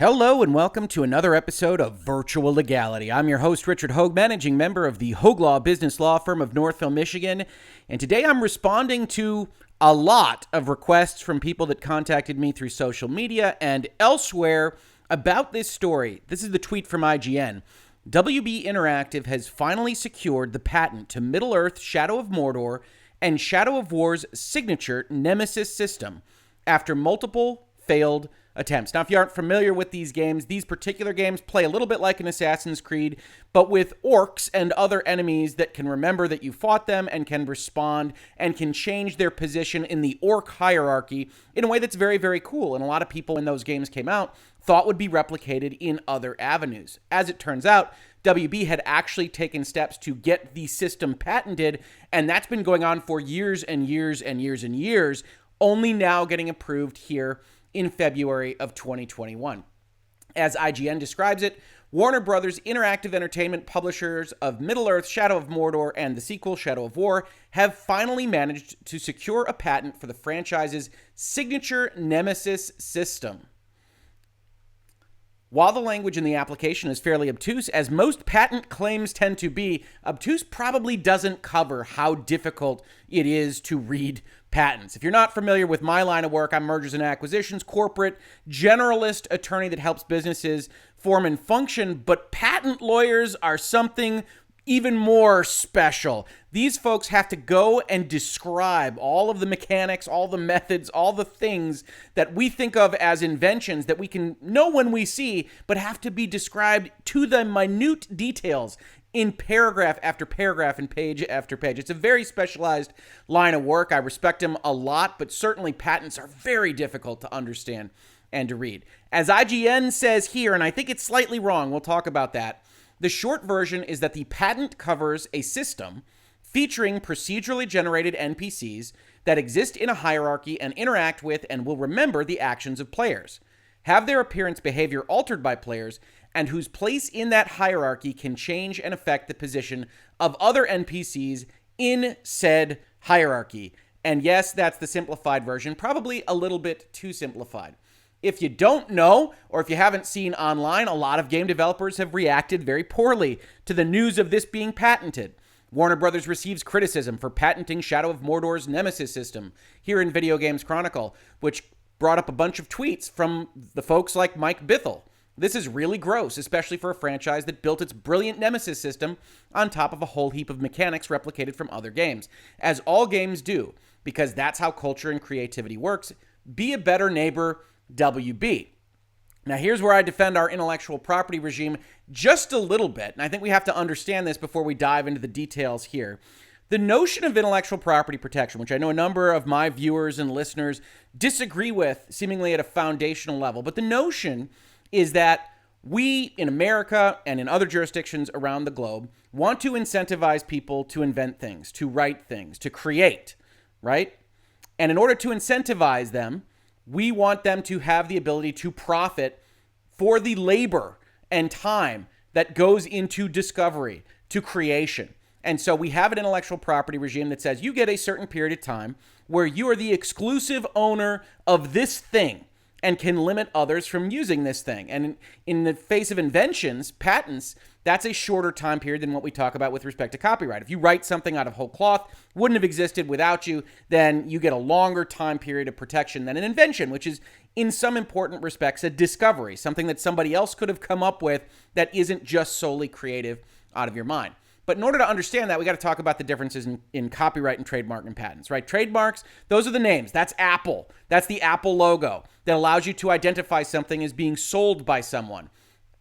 Hello and welcome to another episode of Virtual Legality. I'm your host, Richard Hoeg, managing member of the Hoeg Law business law firm of Northville, Michigan. And today I'm responding to a lot of requests from people that contacted me through social media and elsewhere about this story. This is the tweet from IGN. WB Interactive has finally secured the patent to Middle-earth Shadow of Mordor and Shadow of War's signature Nemesis system after multiple failed attempts. Now, if you aren't familiar with these games, these particular games play a little bit like an Assassin's Creed, but with orcs and other enemies that can remember that you fought them and can respond and can change their position in the orc hierarchy in a way that's very, very cool. And a lot of people, when those games came out, thought would be replicated in other avenues. As it turns out, WB had actually taken steps to get the system patented, and that's been going on for years and years and years and years, only now getting approved here in February of 2021. As IGN describes it, Warner Brothers Interactive Entertainment, publishers of Middle-earth, Shadow of Mordor, and the sequel, Shadow of War, have finally managed to secure a patent for the franchise's signature Nemesis system. While the language in the application is fairly obtuse, as most patent claims tend to be, obtuse probably doesn't cover how difficult it is to read patents. If you're not familiar with my line of work, I'm mergers and acquisitions, corporate, generalist attorney that helps businesses form and function, but patent lawyers are something even more special. These folks have to go and describe all of the mechanics, all the methods, all the things that we think of as inventions that we can know when we see, but have to be described to the minute details in paragraph after paragraph and page after page. It's a very specialized line of work. I respect them a lot, but certainly patents are very difficult to understand and to read. As IGN says here, and I think it's slightly wrong, we'll talk about that, the short version is that the patent covers a system featuring procedurally generated NPCs that exist in a hierarchy and interact with and will remember the actions of players, have their appearance behavior altered by players, and whose place in that hierarchy can change and affect the position of other NPCs in said hierarchy. And yes, that's the simplified version, probably a little bit too simplified. If you don't know, or if you haven't seen online, a lot of game developers have reacted very poorly to the news of this being patented. Warner Brothers receives criticism for patenting Shadow of Mordor's Nemesis system here in Video Games Chronicle, which brought up a bunch of tweets from the folks like Mike Bithell. This is really gross, especially for a franchise that built its brilliant Nemesis system on top of a whole heap of mechanics replicated from other games, as all games do, because that's how culture and creativity works. Be a better neighbor, WB. Now, here's where I defend our intellectual property regime just a little bit, and I think we have to understand this before we dive into the details here. The notion of intellectual property protection, which I know a number of my viewers and listeners disagree with seemingly at a foundational level, but the notion is that we in America and in other jurisdictions around the globe want to incentivize people to invent things, to write things, to create, right? And in order to incentivize them, we want them to have the ability to profit for the labor and time that goes into discovery, to creation. And so we have an intellectual property regime that says you get a certain period of time where you are the exclusive owner of this thing and can limit others from using this thing. And in the face of inventions, patents, that's a shorter time period than what we talk about with respect to copyright. If you write something out of whole cloth, wouldn't have existed without you, then you get a longer time period of protection than an invention, which is in some important respects a discovery, something that somebody else could have come up with that isn't just solely creative out of your mind. But in order to understand that, we got to talk about the differences in copyright and trademark and patents, right? Trademarks, those are the names. That's Apple. That's the Apple logo that allows you to identify something as being sold by someone.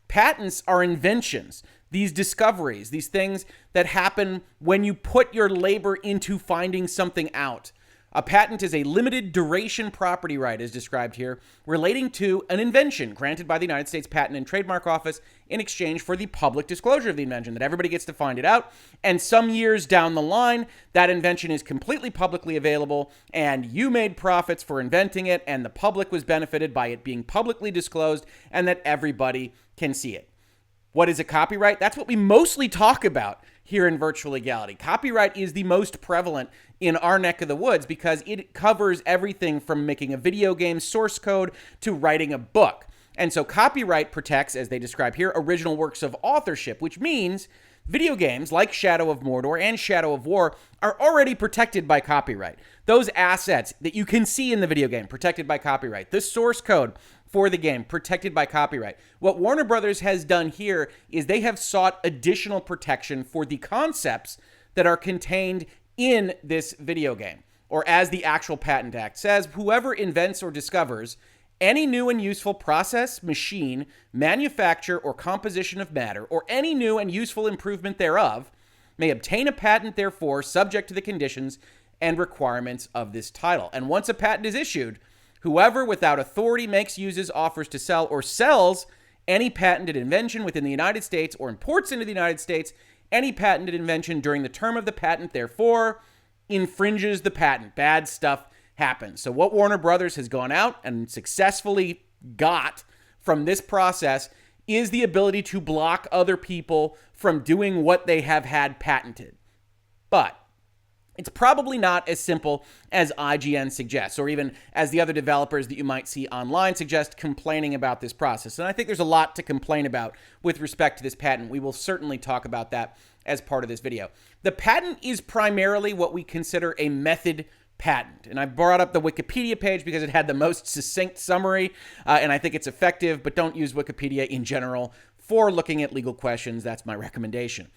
Patents are inventions, these discoveries, these things that happen when you put your labor into finding something out. A patent is a limited duration property right, as described here, relating to an invention granted by the United States Patent and Trademark Office in exchange for the public disclosure of the invention, that everybody gets to find it out. And some years down the line, that invention is completely publicly available, and you made profits for inventing it, and the public was benefited by it being publicly disclosed, and that everybody can see it. What is a copyright? That's what we mostly talk about here in Virtual Legality. Copyright is the most prevalent in our neck of the woods because it covers everything from making a video game source code to writing a book. And so copyright protects, as they describe here, original works of authorship, which means video games like Shadow of Mordor and Shadow of War are already protected by copyright. Those assets that you can see in the video game, protected by copyright. The source code for the game, protected by copyright. What Warner Brothers has done here is they have sought additional protection for the concepts that are contained in this video game. Or as the actual Patent Act says, whoever invents or discovers any new and useful process, machine, manufacture, or composition of matter, or any new and useful improvement thereof, may obtain a patent therefor, subject to the conditions and requirements of this title. And once a patent is issued, whoever without authority makes, uses, offers to sell, or sells any patented invention within the United States or imports into the United States any patented invention during the term of the patent therefor infringes the patent. Bad stuff happens. So what Warner Brothers has gone out and successfully got from this process is the ability to block other people from doing what they have had patented. But it's probably not as simple as IGN suggests, or even as the other developers that you might see online suggest complaining about this process. And I think there's a lot to complain about with respect to this patent. We will certainly talk about that as part of this video. The patent is primarily what we consider a method patent. And I brought up the Wikipedia page because it had the most succinct summary, and I think it's effective, but don't use Wikipedia in general for looking at legal questions. That's my recommendation.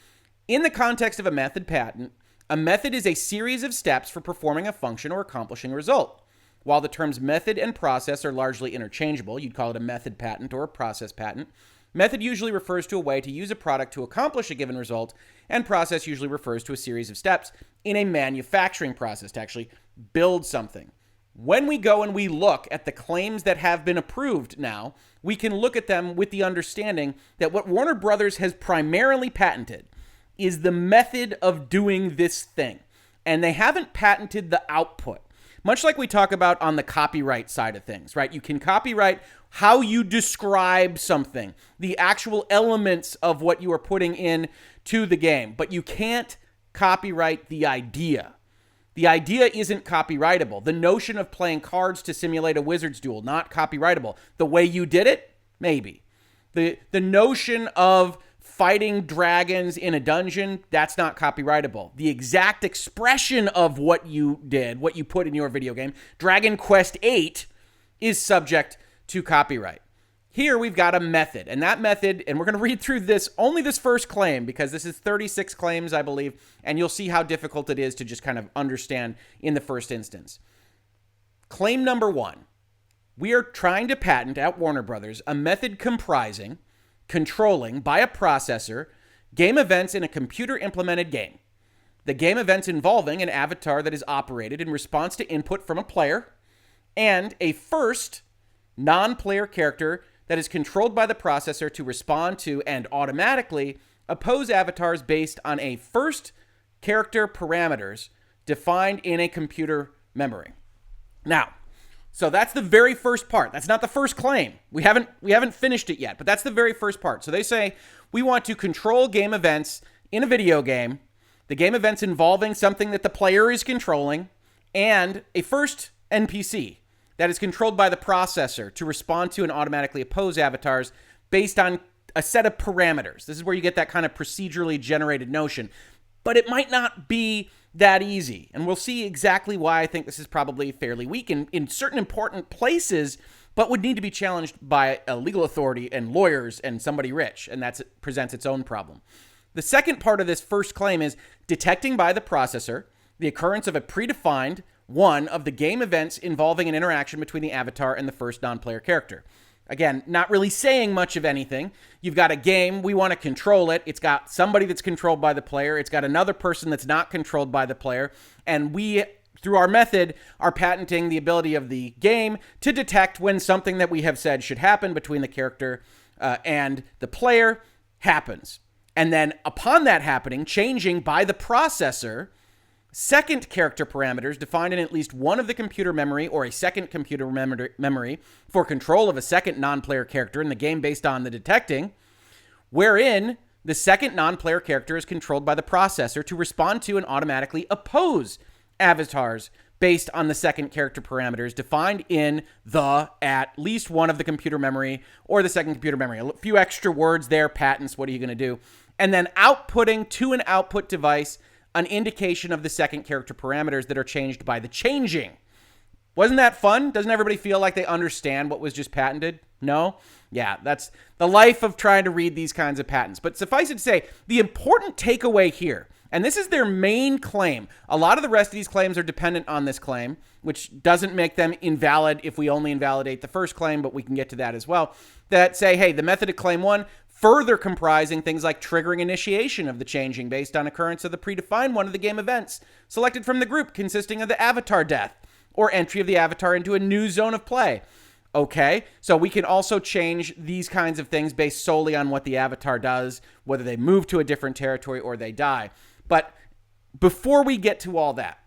In the context of a method patent, a method is a series of steps for performing a function or accomplishing a result. While the terms method and process are largely interchangeable, you'd call it a method patent or a process patent. Method usually refers to a way to use a product to accomplish a given result, and process usually refers to a series of steps in a manufacturing process to actually build something. When we go and we look at the claims that have been approved now, we can look at them with the understanding that what Warner Brothers has primarily patented is the method of doing this thing. And they haven't patented the output. Much like we talk about on the copyright side of things, right? You can copyright how you describe something, the actual elements of what you are putting in to the game, but you can't copyright the idea. The idea isn't copyrightable. The notion of playing cards to simulate a wizard's duel, not copyrightable. The way you did it, maybe. The notion of fighting dragons in a dungeon, that's not copyrightable. The exact expression of what you did, what you put in your video game, Dragon Quest VIII, is subject to copyright. Here we've got a method, and that method, and we're going to read through this, only this first claim, because this is 36 claims, I believe, and you'll see how difficult it is to just kind of understand in the first instance. Claim number 1. We are trying to patent at Warner Brothers a method comprising controlling by a processor game events in a computer-implemented game. The game events involving an avatar that is operated in response to input from a player, and a first non-player character that is controlled by the processor to respond to and automatically oppose avatars based on a first character parameters defined in a computer memory. Now, so that's the very first part. That's not the first claim. We haven't finished it yet, but that's the very first part. So they say we want to control game events in a video game, the game events involving something that the player is controlling, and a first NPC that is controlled by the processor to respond to and automatically oppose avatars based on a set of parameters. This is where you get that kind of procedurally generated notion. But it might not be that easy. And we'll see exactly why I think this is probably fairly weak in certain important places, but would need to be challenged by a legal authority and lawyers and somebody rich. And that presents its own problem. The second part of this first claim is detecting by the processor the occurrence of a predefined one of the game events involving an interaction between the avatar and the first non-player character. Again, not really saying much of anything. You've got a game, we want to control it. It's got somebody that's controlled by the player. It's got another person that's not controlled by the player. And we, through our method, are patenting the ability of the game to detect when something that we have said should happen between the character and the player happens. And then upon that happening, changing by the processor second character parameters defined in at least one of the computer memory or a second computer memory for control of a second non-player character in the game based on the detecting, wherein the second non-player character is controlled by the processor to respond to and automatically oppose avatars based on the second character parameters defined in the at least one of the computer memory or the second computer memory. A few extra words there, patents, what are you going to do? And then outputting to an output device an indication of the second character parameters that are changed by the changing. Wasn't that fun? Doesn't everybody feel like they understand what was just patented? No? Yeah, that's the life of trying to read these kinds of patents. But suffice it to say, the important takeaway here, and this is their main claim. A lot of the rest of these claims are dependent on this claim, which doesn't make them invalid if we only invalidate the first claim, but we can get to that as well, that say, hey, the method of claim 1 further comprising things like triggering initiation of the changing based on occurrence of the predefined one of the game events selected from the group consisting of the avatar death or entry of the avatar into a new zone of play. Okay, so we can also change these kinds of things based solely on what the avatar does, whether they move to a different territory or they die. But before we get to all that,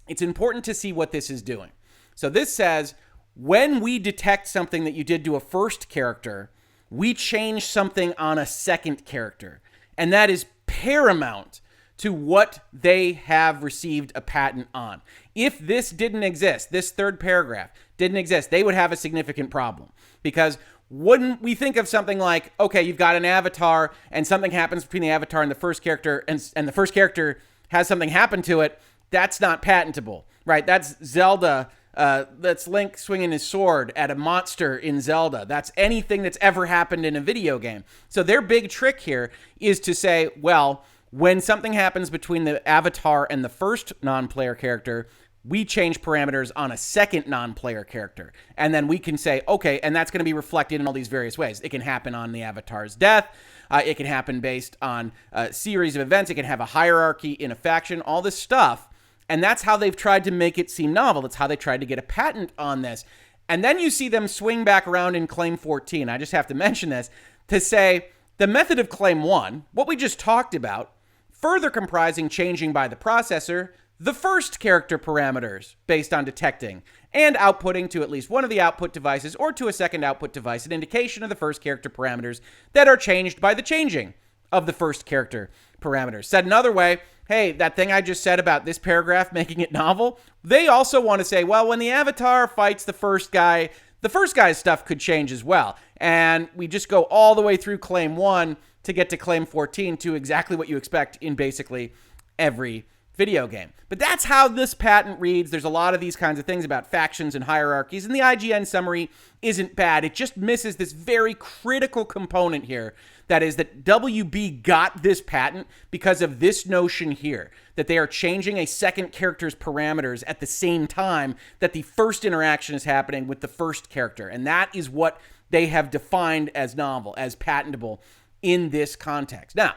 it's important to see what this is doing. So this says, when we detect something that you did to a first character, we change something on a second character. And that is paramount to what they have received a patent on. If this didn't exist, this third paragraph didn't exist, they would have a significant problem. Because wouldn't we think of something like, okay, you've got an avatar and something happens between the avatar and the first character, and the first character has something happen to it, that's not patentable, right? That's Zelda. That's Link swinging his sword at a monster in Zelda. That's anything that's ever happened in a video game. So their big trick here is to say, well, when something happens between the avatar and the first non-player character, we change parameters on a second non-player character. And then we can say, okay, and that's going to be reflected in all these various ways. It can happen on the avatar's death. It can happen based on a series of events. It can have a hierarchy in a faction, all this stuff. And that's how they've tried to make it seem novel. That's how they tried to get a patent on this. And then you see them swing back around in Claim 14. I just have to mention this to say the method of Claim 1, what we just talked about, further comprising changing by the processor the first character parameters based on detecting and outputting to at least one of the output devices or to a second output device an indication of the first character parameters that are changed by the changing of the first character parameters. Said another way, hey, that thing I just said about this paragraph making it novel, they also want to say, well, when the avatar fights the first guy's stuff could change as well. And we just go all the way through Claim 1 to get to Claim 14 to exactly what you expect in basically every video game. But that's how this patent reads. There's a lot of these kinds of things about factions and hierarchies, and the IGN summary isn't bad. It just misses this very critical component here. That is that WB got this patent because of this notion here, that they are changing a second character's parameters at the same time that the first interaction is happening with the first character. And that is what they have defined as novel, as patentable in this context. Now,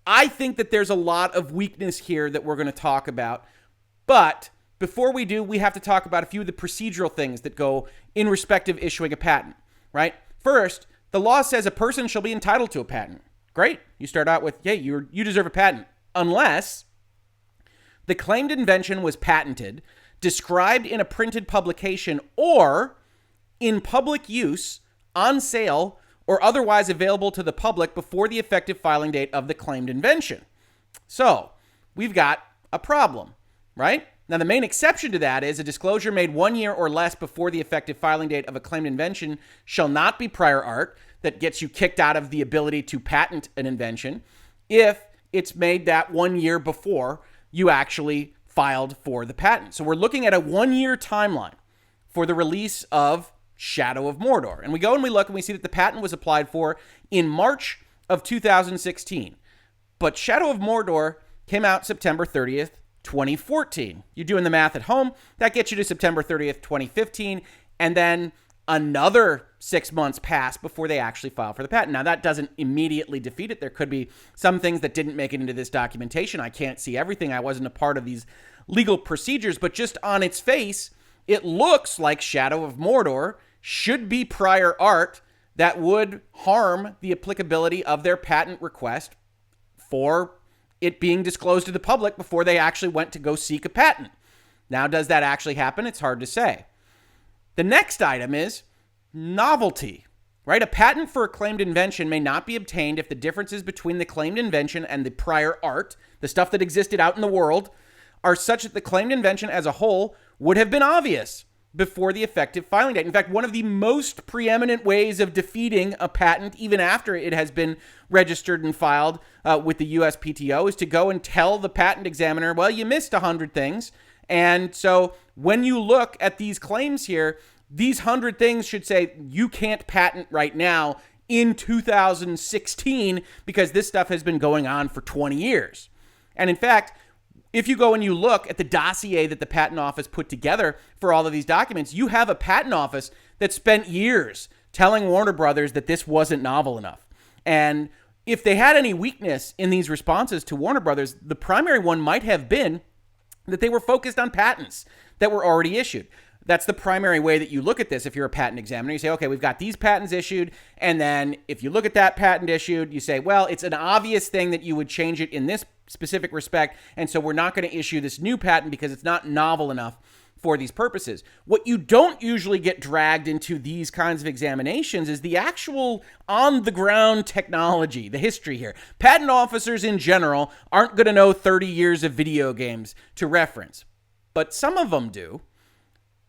I think that there's a lot of weakness here that we're going to talk about. But before we do, we have to talk about a few of the procedural things that go in respect of issuing a patent, right? First, the law says a person shall be entitled to a patent. Great. You start out with, hey, you deserve a patent. Unless the claimed invention was patented, described in a printed publication, or in public use, on sale, or otherwise available to the public before the effective filing date of the claimed invention. So, we've got a problem, right? Now, the main exception to that is a disclosure made 1 year or less before the effective filing date of a claimed invention shall not be prior art that gets you kicked out of the ability to patent an invention if it's made that 1 year before you actually filed for the patent. So we're looking at a 1 year timeline for the release of Shadow of Mordor. And we go and we look and we see that the patent was applied for in March of 2016. But Shadow of Mordor came out September 30th, 2014. You're doing the math at home. That gets you to September 30th, 2015. And then another 6 months pass before they actually file for the patent. Now, that doesn't immediately defeat it. There could be some things that didn't make it into this documentation. I can't see everything. I wasn't a part of these legal procedures. But just on its face, it looks like Shadow of Mordor should be prior art that would harm the applicability of their patent request for it being disclosed to the public before they actually went to go seek a patent. Now, does that actually happen? It's hard to say. The next item is novelty, right? A patent for a claimed invention may not be obtained if the differences between the claimed invention and the prior art, the stuff that existed out in the world, are such that the claimed invention as a whole would have been obvious before the effective filing date. In fact, one of the most preeminent ways of defeating a patent, even after it has been registered and filed with the USPTO, is to go and tell the patent examiner, well, you missed 100 things. And so when you look at these claims here, these 100 things should say you can't patent right now in 2016 because this stuff has been going on for 20 years. And in fact, if you go and you look at the dossier that the patent office put together for all of these documents, you have a patent office that spent years telling Warner Brothers that this wasn't novel enough. And if they had any weakness in these responses to Warner Brothers, the primary one might have been that they were focused on patents that were already issued. That's the primary way that you look at this if you're a patent examiner. You say, okay, we've got these patents issued, and then if you look at that patent issued, you say, well, it's an obvious thing that you would change it in this specific respect, and so we're not going to issue this new patent because it's not novel enough for these purposes. What you don't usually get dragged into these kinds of examinations is the actual on-the-ground technology, the history here. Patent officers in general aren't going to know 30 years of video games to reference, but some of them do.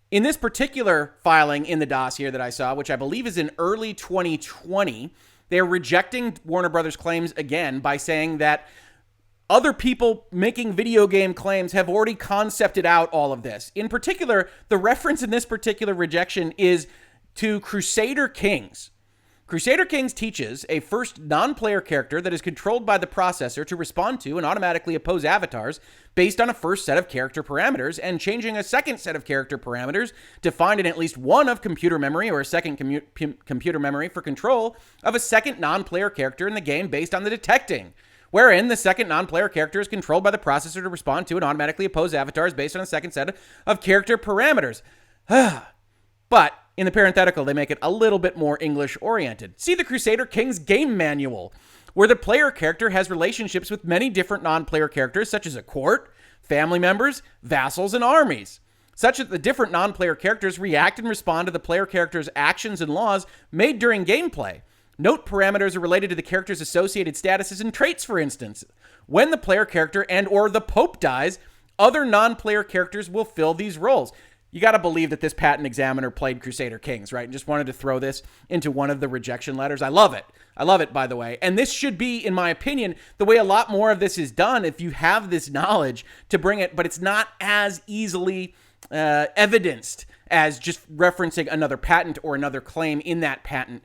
In this particular filing in the dossier that I saw, which I believe is in early 2020, they're rejecting Warner Brothers' claims again by saying that other people making video game claims have already concepted out all of this. In particular, the reference in this particular rejection is to Crusader Kings. Crusader Kings teaches a first non-player character that is controlled by the processor to respond to and automatically oppose avatars based on a first set of character parameters, and changing a second set of character parameters defined in at least one of computer memory or a second computer memory for control of a second non-player character in the game based on the detecting, wherein the second non-player character is controlled by the processor to respond to and automatically oppose avatars based on a second set of character parameters. But in the parenthetical, they make it a little bit more English-oriented. See the Crusader Kings game manual, where the player character has relationships with many different non-player characters, such as a court, family members, vassals, and armies, such that the different non-player characters react and respond to the player character's actions and laws made during gameplay. Note parameters are related to the character's associated statuses and traits, for instance. When the player character and or the Pope dies, other non-player characters will fill these roles. You got to believe that this patent examiner played Crusader Kings, right? And just wanted to throw this into one of the rejection letters. I love it. I love it, by the way. And this should be, in my opinion, the way a lot more of this is done if you have this knowledge to bring it, but it's not as easily evidenced as just referencing another patent or another claim in that patent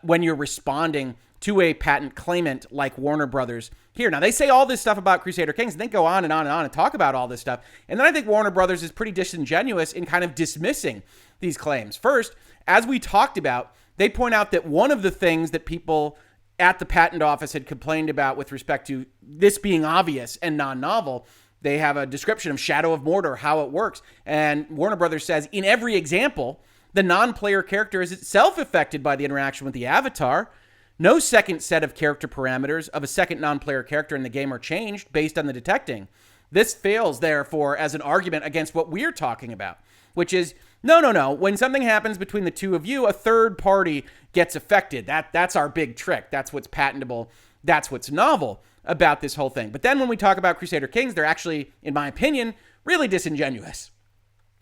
when you're responding to a patent claimant like Warner Brothers here. Now, they say all this stuff about Crusader Kings, and they go on and on and on and talk about all this stuff. And then I think Warner Brothers is pretty disingenuous in kind of dismissing these claims. First, as we talked about, they point out that one of the things that people at the patent office had complained about with respect to this being obvious and non-novel, they have a description of Shadow of Mordor, how it works. And Warner Brothers says, in every example, the non-player character is itself affected by the interaction with the avatar. No second set of character parameters of a second non-player character in the game are changed based on the detecting. This fails, therefore, as an argument against what we're talking about, which is, no. When something happens between the two of you, a third party gets affected. That's our big trick. That's what's patentable. That's what's novel about this whole thing. But then when we talk about Crusader Kings, they're actually, in my opinion, really disingenuous.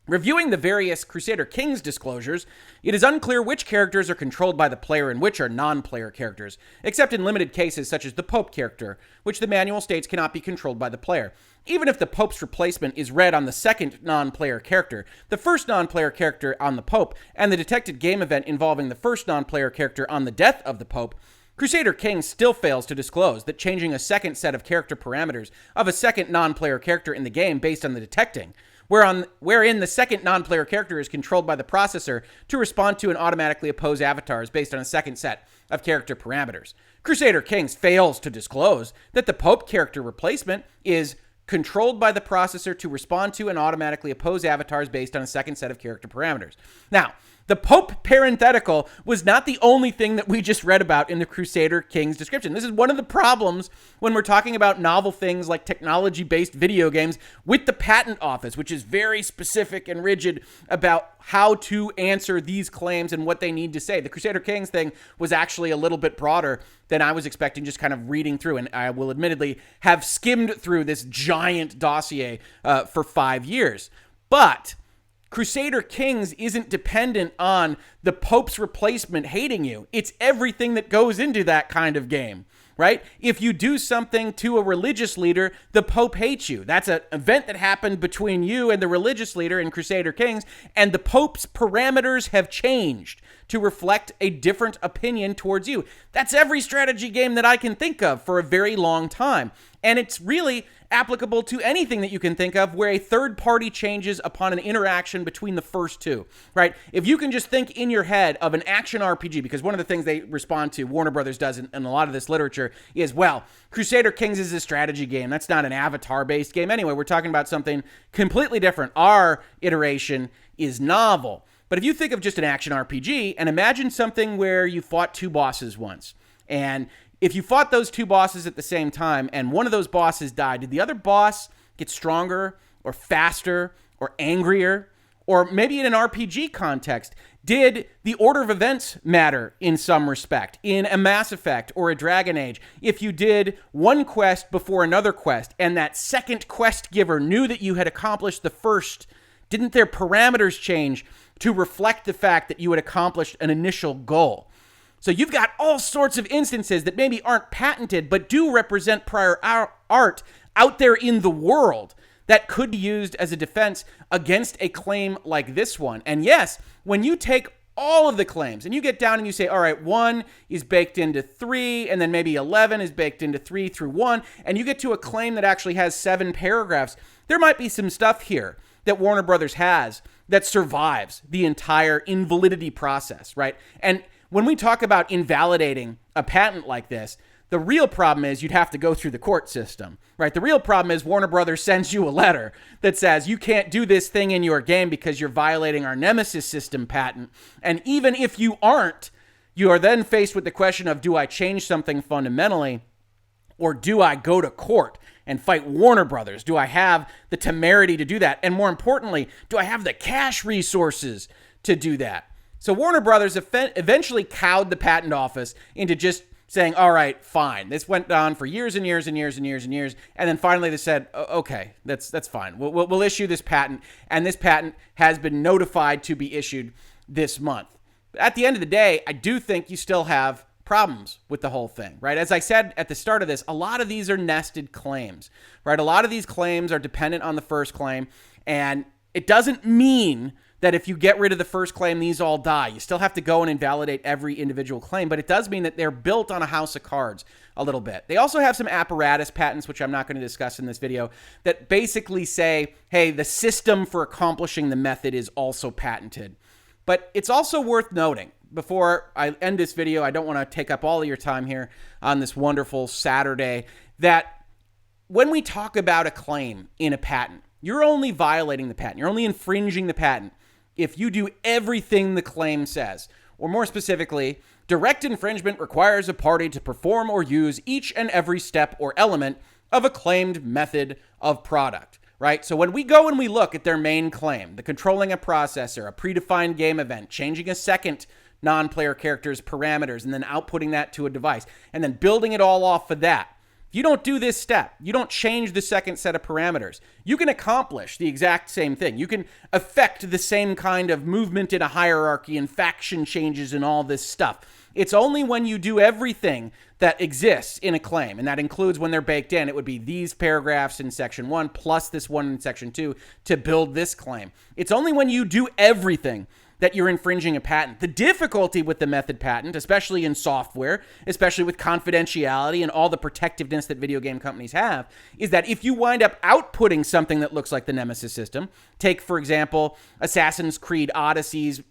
Reviewing the various Crusader Kings disclosures, it is unclear which characters are controlled by the player and which are non-player characters, except in limited cases such as the Pope character, which the manual states cannot be controlled by the player. Even if the Pope's replacement is read on the second non-player character, the first non-player character on the Pope, and the detected game event involving the first non-player character on the death of the Pope, Crusader Kings still fails to disclose that changing a second set of character parameters of a second non-player character in the game based on the detecting, wherein the second non-player character is controlled by the processor to respond to and automatically oppose avatars based on a second set of character parameters. Crusader Kings fails to disclose that the Pope character replacement is controlled by the processor to respond to and automatically oppose avatars based on a second set of character parameters. Now, The Pope parenthetical was not the only thing that we just read about in the Crusader Kings description. This is one of the problems when we're talking about novel things like technology-based video games with the Patent Office, which is very specific and rigid about how to answer these claims and what they need to say. The Crusader Kings thing was actually a little bit broader than I was expecting, just kind of reading through. And I will admittedly have skimmed through this giant dossier for 5 years. But Crusader Kings isn't dependent on the Pope's replacement hating you. It's everything that goes into that kind of game, right? If you do something to a religious leader, the Pope hates you. That's an event that happened between you and the religious leader in Crusader Kings, and the Pope's parameters have changed to reflect a different opinion towards you. That's every strategy game that I can think of for a very long time. And it's really applicable to anything that you can think of where a third party changes upon an interaction between the first two, right? If you can just think in your head of an action RPG, because one of the things they respond to, Warner Brothers does in a lot of this literature, is, well, Crusader Kings is a strategy game. That's not an avatar-based game. Anyway, we're talking about something completely different. Our iteration is novel. But if you think of just an action RPG, and imagine something where you fought two bosses once, and if you fought those two bosses at the same time and one of those bosses died, did the other boss get stronger or faster or angrier? Or maybe in an RPG context, did the order of events matter in some respect? In a Mass Effect or a Dragon Age, if you did one quest before another quest and that second quest giver knew that you had accomplished the first, didn't their parameters change to reflect the fact that you had accomplished an initial goal? So you've got all sorts of instances that maybe aren't patented, but do represent prior art out there in the world that could be used as a defense against a claim like this one. And yes, when you take all of the claims and you get down and you say, all right, 1 is baked into 3, and then maybe 11 is baked into 3 through 1, and you get to a claim that actually has 7 paragraphs, there might be some stuff here that Warner Brothers has that survives the entire invalidity process, right? And when we talk about invalidating a patent like this, the real problem is you'd have to go through the court system, right? The real problem is Warner Brothers sends you a letter that says you can't do this thing in your game because you're violating our Nemesis system patent. And even if you aren't, you are then faced with the question of, do I change something fundamentally, or do I go to court and fight Warner Brothers? Do I have the temerity to do that? And more importantly, do I have the cash resources to do that? So Warner Brothers eventually cowed the patent office into just saying, all right, fine. This went on for years and years and years and years and years. And then finally they said, okay, that's fine. We'll issue this patent. And this patent has been notified to be issued this month. At the end of the day, I do think you still have problems with the whole thing, right? As I said at the start of this, a lot of these are nested claims, right? A lot of these claims are dependent on the first claim. And it doesn't mean that if you get rid of the first claim, these all die. You still have to go and invalidate every individual claim, but it does mean that they're built on a house of cards a little bit. They also have some apparatus patents, which I'm not going to discuss in this video, that basically say, hey, the system for accomplishing the method is also patented. But it's also worth noting, before I end this video, I don't want to take up all of your time here on this wonderful Saturday, that when we talk about a claim in a patent, you're only violating the patent. You're only infringing the patent if you do everything the claim says. Or more specifically, direct infringement requires a party to perform or use each and every step or element of a claimed method of product, right? So when we go and we look at their main claim, the controlling a processor, a predefined game event, changing a second non-player character's parameters, and then outputting that to a device, and then building it all off of that, you don't do this step. You don't change the second set of parameters. You can accomplish the exact same thing. You can affect the same kind of movement in a hierarchy and faction changes and all this stuff. It's only when you do everything that exists in a claim, and that includes when they're baked in. It would be these paragraphs in section 1 plus this one in section 2 to build this claim. It's only when you do everything that you're infringing a patent. The difficulty with the method patent, especially in software, especially with confidentiality and all the protectiveness that video game companies have, is that if you wind up outputting something that looks like the Nemesis system, take, for example, Assassin's Creed Odyssey's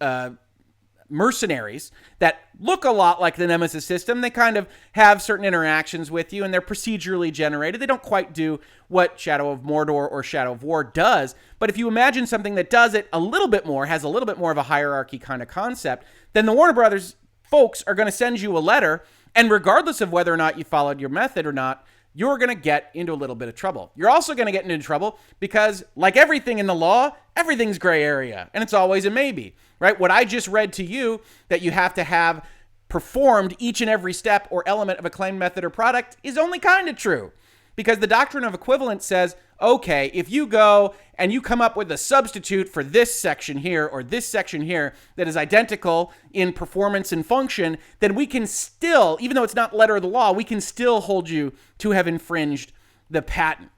mercenaries that look a lot like the Nemesis system. They kind of have certain interactions with you, and they're procedurally generated. They don't quite do what Shadow of Mordor or Shadow of War does, but if you imagine something that does it a little bit more, has a little bit more of a hierarchy kind of concept, then the Warner Brothers folks are going to send you a letter, and regardless of whether or not you followed your method or not, you're going to get into a little bit of trouble. You're also going to get into trouble because, like everything in the law, everything's gray area, and it's always a maybe, right? What I just read to you, that you have to have performed each and every step or element of a claim method or product, is only kind of true. Because the doctrine of equivalence says, okay, if you go and you come up with a substitute for this section here or this section here that is identical in performance and function, then we can still, even though it's not letter of the law, we can still hold you to have infringed the patent.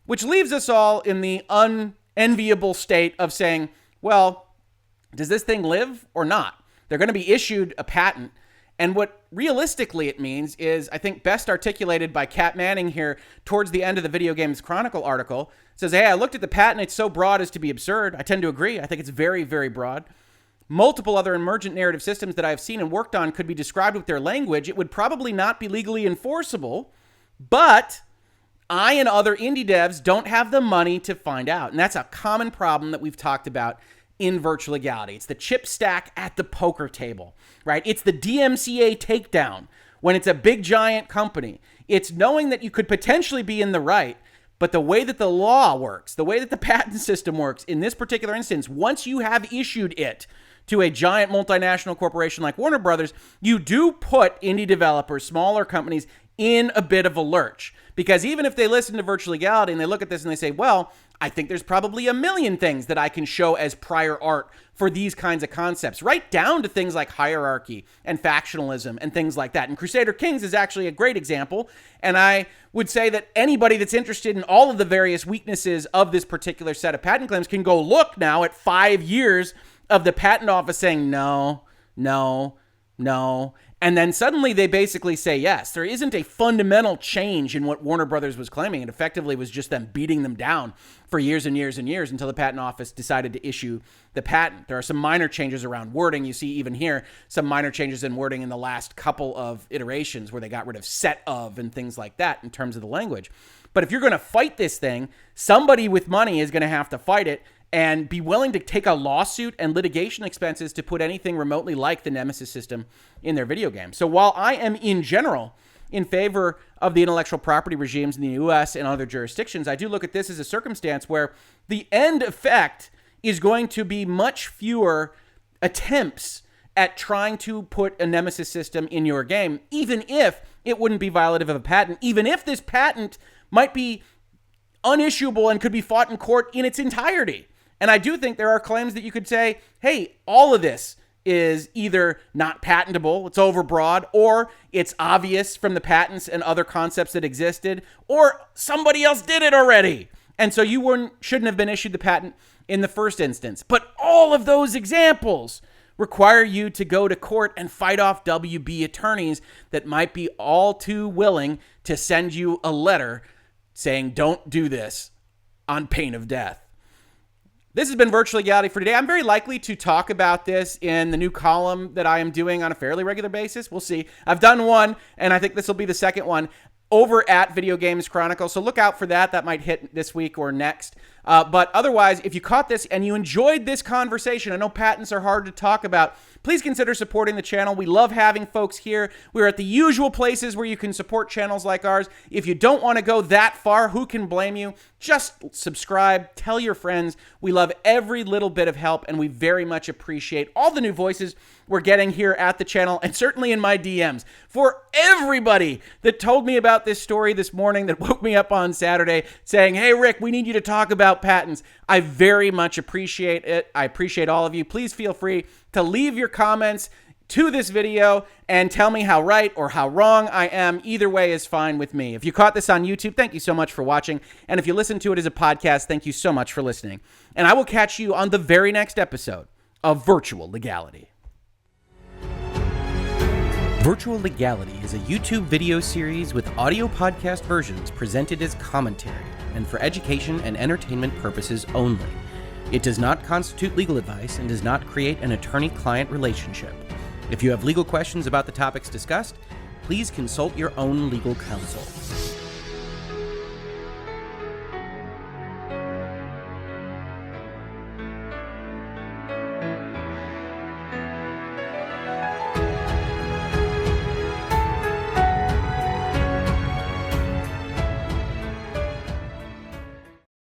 Which leaves us all in the unenviable state of saying, well, does this thing live or not? They're going to be issued a patent. And what realistically it means is, I think, best articulated by Kat Manning here towards the end of the Video Games Chronicle article. It says, hey, I looked at the patent. It's so broad as to be absurd. I tend to agree. I think it's very, very broad. Multiple other emergent narrative systems that I've seen and worked on could be described with their language. It would probably not be legally enforceable, but I and other indie devs don't have the money to find out. And that's a common problem that we've talked about in Virtual Legality. It's the chip stack at the poker table, right? It's the DMCA takedown when it's a big giant company. It's knowing that you could potentially be in the right, but the way that the law works, the way that the patent system works in this particular instance, once you have issued it to a giant multinational corporation like Warner Brothers, you do put indie developers, smaller companies, in a bit of a lurch. Because even if they listen to Virtual Legality and they look at this and they say, well, I think there's probably a million things that I can show as prior art for these kinds of concepts, right down to things like hierarchy and factionalism and things like that. And Crusader Kings is actually a great example. And I would say that anybody that's interested in all of the various weaknesses of this particular set of patent claims can go look now at 5 years of the patent office saying no, no, no. And then suddenly they basically say yes. There isn't a fundamental change in what Warner Brothers was claiming. It effectively was just them beating them down for years and years and years until the patent office decided to issue the patent. There are some minor changes around wording. You see even here some minor changes in wording in the last couple of iterations where they got rid of set of and things like that in terms of the language. But if you're going to fight this thing, somebody with money is going to have to fight it and be willing to take a lawsuit and litigation expenses to put anything remotely like the Nemesis system in their video game. So while I am in general in favor of the intellectual property regimes in the US and other jurisdictions, I do look at this as a circumstance where the end effect is going to be much fewer attempts at trying to put a Nemesis system in your game, even if it wouldn't be violative of a patent, even if this patent might be unissuable and could be fought in court in its entirety. And I do think there are claims that you could say, hey, all of this is either not patentable, it's overbroad, or it's obvious from the patents and other concepts that existed, or somebody else did it already. And so you shouldn't have been issued the patent in the first instance. But all of those examples require you to go to court and fight off WB attorneys that might be all too willing to send you a letter saying, don't do this on pain of death. This has been Virtual Legality for today. I'm very likely to talk about this in the new column that I am doing on a fairly regular basis. We'll see. I've done one, and I think this will be the second one over at Video Games Chronicle. So look out for that. That might hit this week or next. But otherwise, if you caught this and you enjoyed this conversation, I know patents are hard to talk about, please consider supporting the channel. We love having folks here. We're at the usual places where you can support channels like ours. If you don't want to go that far, who can blame you? Just subscribe, tell your friends. We love every little bit of help, and we very much appreciate all the new voices we're getting here at the channel, and certainly in my DMs. For everybody that told me about this story this morning, that woke me up on Saturday saying, hey, Rick, we need you to talk about patents. I very much appreciate it. I appreciate all of you. Please feel free to leave your comments to this video and tell me how right or how wrong I am. Either way is fine with me. If you caught this on YouTube, thank you so much for watching. And if you listen to it as a podcast, thank you so much for listening. And I will catch you on the very next episode of Virtual Legality. Virtual Legality is a YouTube video series with audio podcast versions presented as commentary and for education and entertainment purposes only. It does not constitute legal advice and does not create an attorney-client relationship. If you have legal questions about the topics discussed, please consult your own legal counsel.